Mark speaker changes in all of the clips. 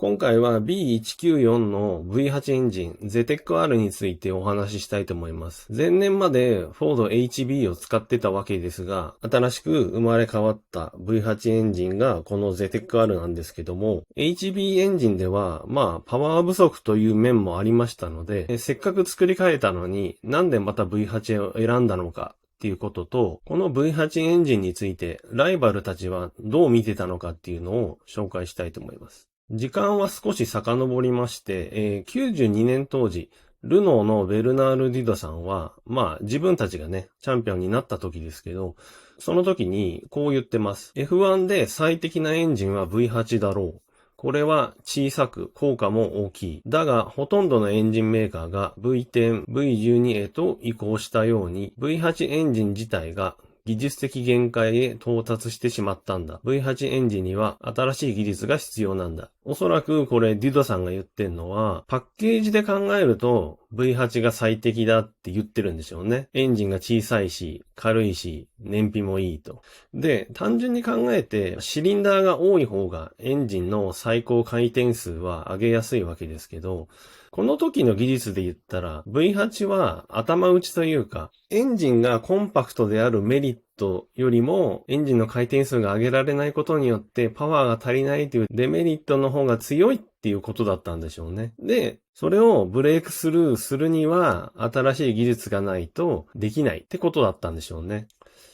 Speaker 1: 今回は B194 の V8 エンジン ZEC-R についてお話ししたいと思います。前年までフォード HB を使ってたわけですが、新しく生まれ変わった V8 エンジンがこの ZEC-R なんですけども、HB エンジンではパワー不足という面もありましたので、せっかく作り変えたのになんでまた V8 を選んだのかっていうことと、この V8 エンジンについてライバルたちはどう見てたのかっていうのを紹介したいと思います。時間は少し遡りまして、92年当時、ルノーのベルナール・ディドさんは、自分たちがね、チャンピオンになった時ですけど、その時にこう言ってます。F1 で最適なエンジンは V8 だろう。これは小さく効果も大きい。だが、ほとんどのエンジンメーカーが V10、V12 へと移行したように、V8 エンジン自体が技術的限界へ到達してしまったんだ。V8 エンジンには新しい技術が必要なんだ。おそらくこれディドさんが言ってんのは、パッケージで考えると V8 が最適だって言ってるんでしょうね。エンジンが小さいし、軽いし、燃費もいいと。で、単純に考えて、シリンダーが多い方がエンジンの最高回転数は上げやすいわけですけど、この時の技術で言ったら V8 は頭打ちというか、エンジンがコンパクトであるメリットよりもエンジンの回転数が上げられないことによってパワーが足りないというデメリットの方が強いっていうことだったんでしょうね。で、それをブレイクスルーするには新しい技術がないとできないってことだったんでしょうね。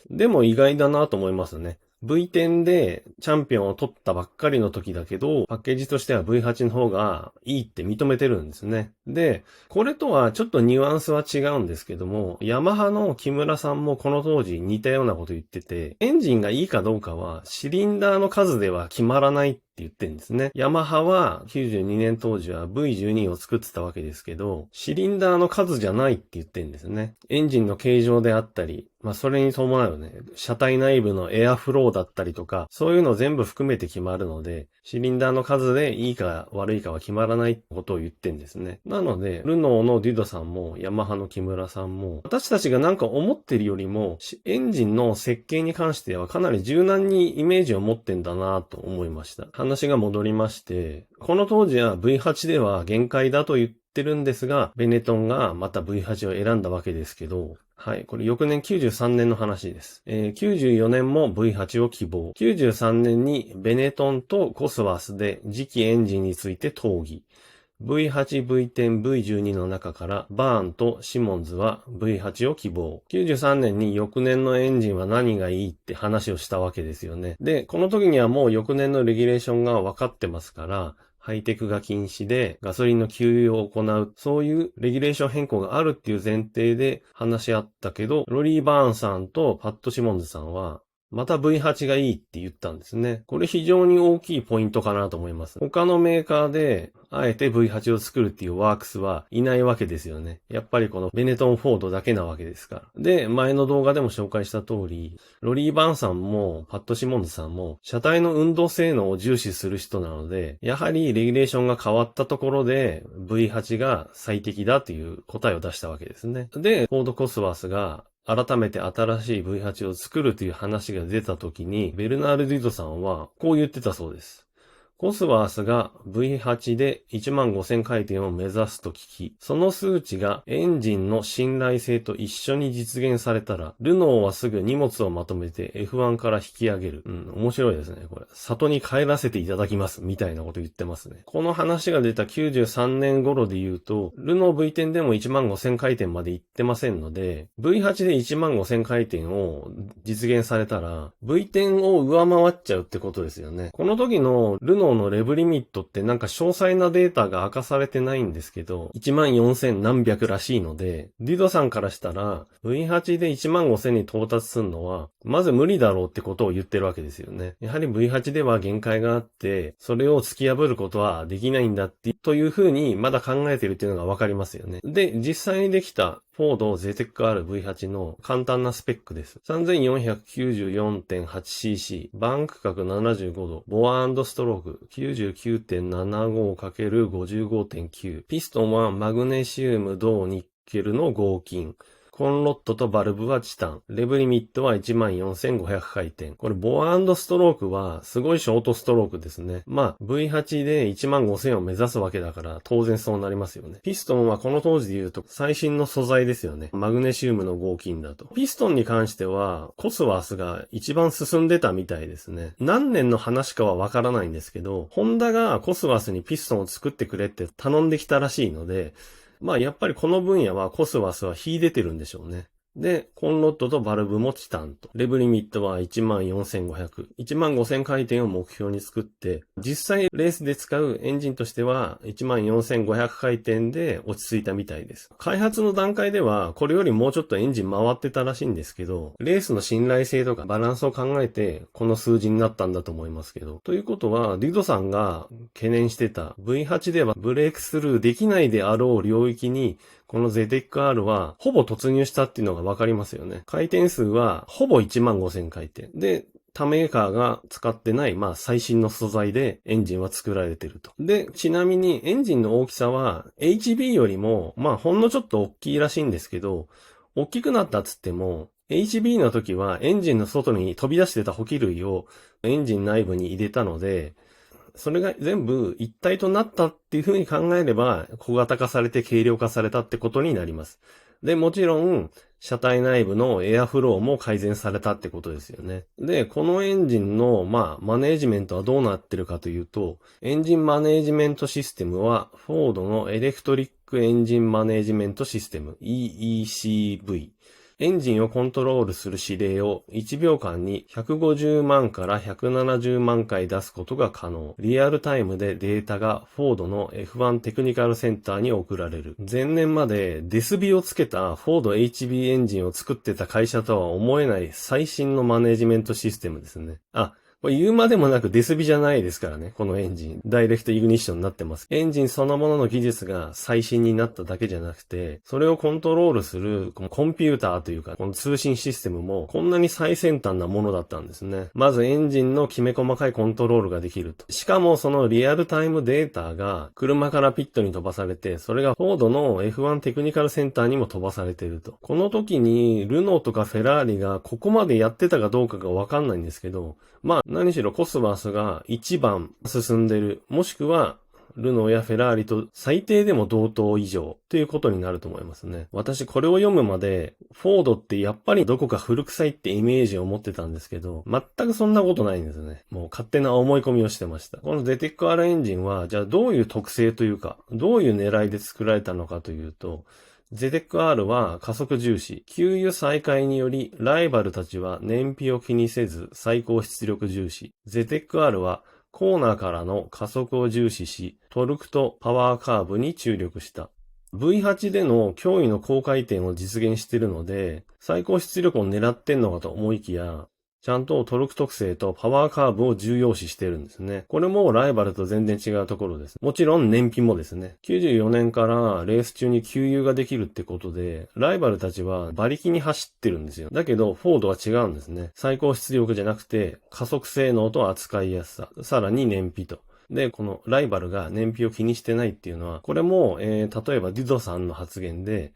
Speaker 1: でも意外だなと思いますね。V10 でチャンピオンを取ったばっかりの時だけど、パッケージとしては V8 の方がいいって認めてるんですね。で、これとはちょっとニュアンスは違うんですけども、ヤマハの木村さんもこの当時似たようなこと言ってて、エンジンがいいかどうかはシリンダーの数では決まらないって言ってるんですね。ヤマハは92年当時は V12 を作ってたわけですけど、シリンダーの数じゃないって言ってるんですね。エンジンの形状であったり、それに伴うね、車体内部のエアフローだったりとか、そういうの全部含めて決まるので、シリンダーの数でいいか悪いかは決まらないってことを言ってんですね。なので、ルノーのディドさんも、ヤマハの木村さんも、私たちがなんか思ってるよりも、エンジンの設計に関してはかなり柔軟にイメージを持ってんだなと思いました。話が戻りまして、この当時は V8 では限界だと言ってるんですが、ベネトンがまた V8 を選んだわけですけど、はい。これ翌年93年の話です。94年も V8 を希望。93年にベネトンとコスワスで次期エンジンについて討議。V8、V10、V12 の中からバーンとシモンズは V8 を希望。93年に翌年のエンジンは何がいいって話をしたわけですよね。で、この時にはもう翌年のレギュレーションが分かってますから、ハイテクが禁止でガソリンの給油を行う、そういうレギュレーション変更があるっていう前提で話し合ったけど、ロリー・バーンさんとパット・シモンズさんは、また V8 がいいって言ったんですね。これ非常に大きいポイントかなと思います。他のメーカーで、あえて V8 を作るっていうワークスはいないわけですよね。やっぱりこのベネトン・フォードだけなわけですから。で、前の動画でも紹介した通り、ロリー・バーンさんもパット・シモンズさんも車体の運動性能を重視する人なので、やはりレギュレーションが変わったところで V8 が最適だという答えを出したわけですね。で、フォード・コスワースが改めて新しい V8 を作るという話が出た時に、ベルナール・ディドさんはこう言ってたそうです。コスワースが V8 で15000回転を目指すと聞き、その数値がエンジンの信頼性と一緒に実現されたら、ルノーはすぐ荷物をまとめて F1 から引き上げる。面白いですね、これ。里に帰らせていただきます、みたいなこと言ってますね。この話が出た93年頃で言うと、ルノー V10 でも15000回転まで行ってませんので、V8 で15000回転を実現されたら、V10 を上回っちゃうってことですよね。この時のルノーのレブリミットってなんか詳細なデータが明かされてないんですけど、14000何百らしいので、ディドさんからしたら V8 で15000に到達するのは、まず無理だろうってことを言ってるわけですよね。やはり V8 では限界があって、それを突き破ることはできないんだってというふうにまだ考えてるっていうのがわかりますよね。で、実際にできたフォード ZEC-R V8 の簡単なスペックです。3494.8cc、バンク角75度、ボア&ストローク 99.75×55.9、ピストンはマグネシウム、銅、ニッケルの合金。コンロットとバルブはチタン。レブリミットは14500回転。これボア&ストロークはすごいショートストロークですね。まあ V8 で15000を目指すわけだから当然そうなりますよね。ピストンはこの当時で言うと最新の素材ですよね。マグネシウムの合金だと。ピストンに関してはコスワースが一番進んでたみたいですね。何年の話かはわからないんですけど、ホンダがコスワースにピストンを作ってくれって頼んできたらしいので、まあやっぱりこの分野はコスワスは秀でてるんでしょうね。で、コンロットとバルブもチタンと。レブリミットは14500。15000回転を目標に作って、実際レースで使うエンジンとしては14500回転で落ち着いたみたいです。開発の段階ではこれよりもうちょっとエンジン回ってたらしいんですけど、レースの信頼性とかバランスを考えてこの数字になったんだと思いますけど。ということは、リドさんが懸念してた V8 ではブレイクスルーできないであろう領域にこの ZX-R はほぼ突入したっていうのがわかりますよね。回転数はほぼ15000回転。で、他メーカーが使ってない、まあ最新の素材でエンジンは作られてると。で、ちなみにエンジンの大きさは HB よりも、まあほんのちょっと大きいらしいんですけど、大きくなったっつっても、HB の時はエンジンの外に飛び出してた補給類をエンジン内部に入れたので、それが全部一体となったっていう風に考えれば、小型化されて軽量化されたってことになります。で、もちろん、車体内部のエアフローも改善されたってことですよね。で、このエンジンの、マネージメントはどうなってるかというと、エンジンマネージメントシステムは、フォードのエレクトリックエンジンマネージメントシステム、EECV。エンジンをコントロールする指令を1秒間に150万から170万回出すことが可能。リアルタイムでデータがフォードの F1 テクニカルセンターに送られる。前年までデスビをつけたフォード HB エンジンを作ってた会社とは思えない最新のマネジメントシステムですね。これ言うまでもなくデスビじゃないですからね、このエンジン。ダイレクトイグニッションになってます。エンジンそのものの技術が最新になっただけじゃなくて、それをコントロールするこのコンピューターというか、この通信システムもこんなに最先端なものだったんですね。まずエンジンのきめ細かいコントロールができると。しかもそのリアルタイムデータが車からピットに飛ばされて、それがフォードの F1 テクニカルセンターにも飛ばされていると。この時にルノーとかフェラーリがここまでやってたかどうかがわかんないんですけど、何しろコスワースが一番進んでる、もしくはルノーやフェラーリと最低でも同等以上ということになると思いますね。私これを読むまでフォードってやっぱりどこか古臭いってイメージを持ってたんですけど、全くそんなことないんですね。もう勝手な思い込みをしてました。この ZX-R エンジンはじゃあどういう特性というか、どういう狙いで作られたのかというと、ZX-R は加速重視。給油再開により、ライバルたちは燃費を気にせず最高出力重視。ZX-R はコーナーからの加速を重視し、トルクとパワーカーブに注力した。V8 での驚異の高回転を実現しているので、最高出力を狙ってんのかと思いきや、ちゃんとトルク特性とパワーカーブを重要視してるんですね。これもライバルと全然違うところです。もちろん燃費もですね。94年からレース中に給油ができるってことで、ライバルたちは馬力に走ってるんですよ。だけど、フォードは違うんですね。最高出力じゃなくて、加速性能と扱いやすさ、さらに燃費と。で、このライバルが燃費を気にしてないっていうのは、これも、例えばディドさんの発言で、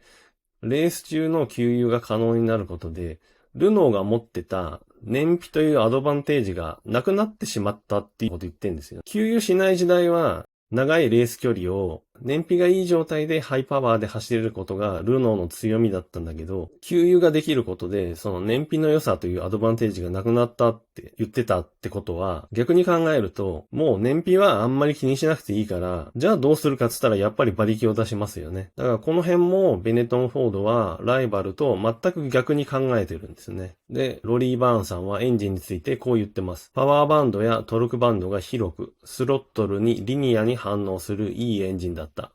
Speaker 1: レース中の給油が可能になることで、ルノーが持ってた燃費というアドバンテージがなくなってしまったっていうこと言ってんですよ。給油しない時代は長いレース距離を燃費がいい状態でハイパワーで走れることがルノーの強みだったんだけど、給油ができることでその燃費の良さというアドバンテージがなくなったって言ってたってことは、逆に考えるともう燃費はあんまり気にしなくていいから、じゃあどうするかっつったらやっぱり馬力を出しますよね。だからこの辺もベネトン・フォードはライバルと全く逆に考えてるんですね。で、ロリー・バーンさんはエンジンについてこう言ってます。パワーバンドやトルクバンドが広く、スロットルにリニアに反応するいいエンジンだった。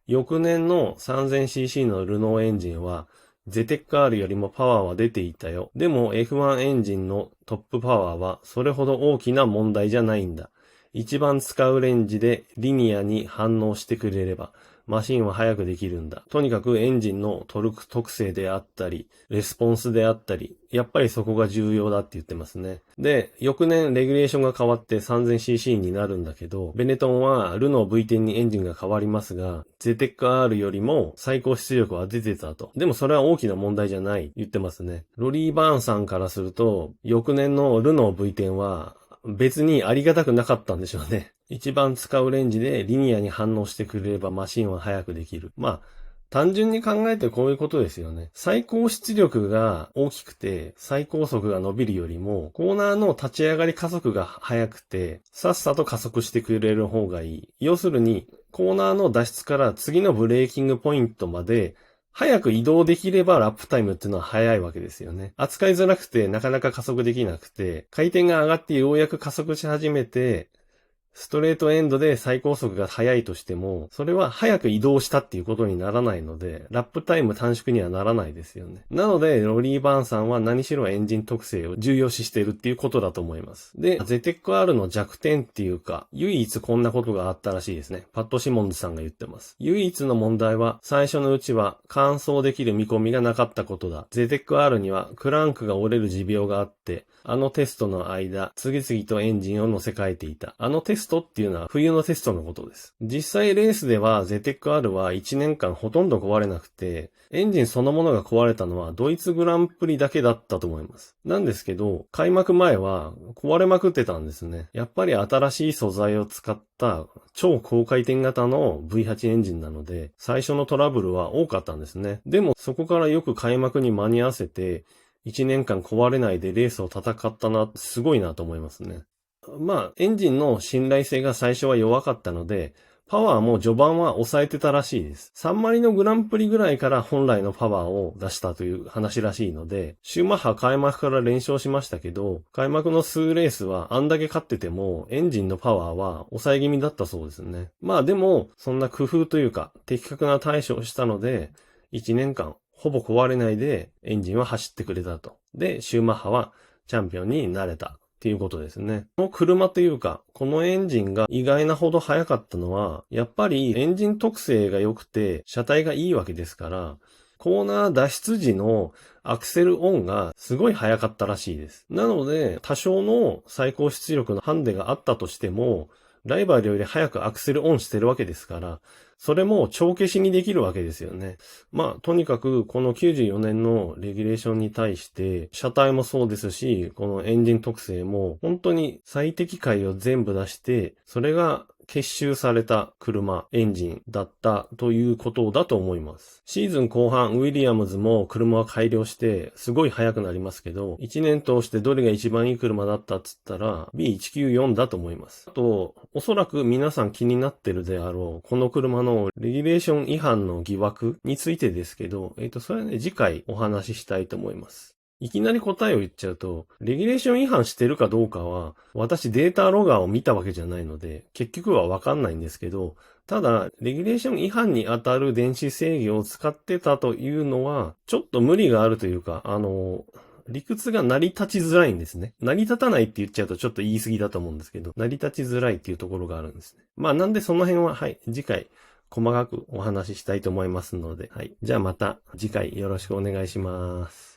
Speaker 1: 翌年の 3000cc のルノーエンジンは ZX-R よりもパワーは出ていたよ。でも F1 エンジンのトップパワーはそれほど大きな問題じゃないんだ。一番使うレンジでリニアに反応してくれればマシンは速くできるんだ。とにかくエンジンのトルク特性であったり、レスポンスであったり、やっぱりそこが重要だって言ってますね。で、翌年レギュレーションが変わって 3000cc になるんだけど、ベネトンはルノー V10 にエンジンが変わりますが、ゼテック R よりも最高出力は出てたと。でもそれは大きな問題じゃない言ってますね。ロリー・バーンさんからすると、翌年のルノー V10 は別にありがたくなかったんでしょうね。一番使うレンジでリニアに反応してくれればマシンは速くできる。まあ、単純に考えてこういうことですよね。最高出力が大きくて最高速が伸びるよりも、コーナーの立ち上がり加速が速くて、さっさと加速してくれる方がいい。要するに、コーナーの脱出から次のブレーキングポイントまで、早く移動できればラップタイムっていうのは速いわけですよね。扱いづらくてなかなか加速できなくて、回転が上がってようやく加速し始めて、ストレートエンドで最高速が速いとしても、それは早く移動したっていうことにならないので、ラップタイム短縮にはならないですよね。なので、ロリー・バーンさんは何しろエンジン特性を重要視しているっていうことだと思います。で、ゼテック R の弱点っていうか、唯一こんなことがあったらしいですね。パッド・シモンズさんが言ってます。唯一の問題は、最初のうちは完走できる見込みがなかったことだ。ゼテック R にはクランクが折れる持病があって、あのテストの間、次々とエンジンを乗せ替えていた。あのテストっていうのは冬のテストのことです。実際レースでは ZTEC-R は1年間ほとんど壊れなくて、エンジンそのものが壊れたのはドイツグランプリだけだったと思います。なんですけど、開幕前は壊れまくってたんですね。やっぱり新しい素材を使った超高回転型の V8 エンジンなので、最初のトラブルは多かったんですね。でもそこからよく開幕に間に合わせて、1年間壊れないでレースを戦ったな、すごいなと思いますね。まあ、エンジンの信頼性が最初は弱かったので、パワーも序盤は抑えてたらしいです。サンマリノグランプリぐらいから本来のパワーを出したという話らしいので、シューマッハ開幕から連勝しましたけど、開幕の数レースはあんだけ勝ってても、エンジンのパワーは抑え気味だったそうですね。まあでも、そんな工夫というか、的確な対処をしたので、1年間、ほぼ壊れないでエンジンは走ってくれたと。で、シューマッハはチャンピオンになれたっていうことですね。この車というか、このエンジンが意外なほど速かったのは、やっぱりエンジン特性が良くて車体がいいわけですから、コーナー脱出時のアクセルオンがすごい速かったらしいです。なので、多少の最高出力のハンデがあったとしても、ライバルより早くアクセルオンしてるわけですから、それも帳消しにできるわけですよね。まあ、とにかくこの94年のレギュレーションに対して、車体もそうですし、このエンジン特性も本当に最適解を全部出して、それが結集された車、エンジンだったということだと思います。シーズン後半、ウィリアムズも車は改良して、すごい速くなりますけど、1年通してどれが一番いい車だったっつったら、B194 だと思います。あと、おそらく皆さん気になってるであろう、この車のレギュレーション違反の疑惑についてですけど、それはね、次回お話ししたいと思います。いきなり答えを言っちゃうと、レギュレーション違反してるかどうかは、私データロガーを見たわけじゃないので、結局はわかんないんですけど、ただ、レギュレーション違反に当たる電子制御を使ってたというのは、ちょっと無理があるというか、理屈が成り立ちづらいんですね。成り立たないって言っちゃうとちょっと言い過ぎだと思うんですけど、成り立ちづらいっていうところがあるんですね。まあなんでその辺は、はい、次回、細かくお話ししたいと思いますので、はい。じゃあまた次回よろしくお願いします。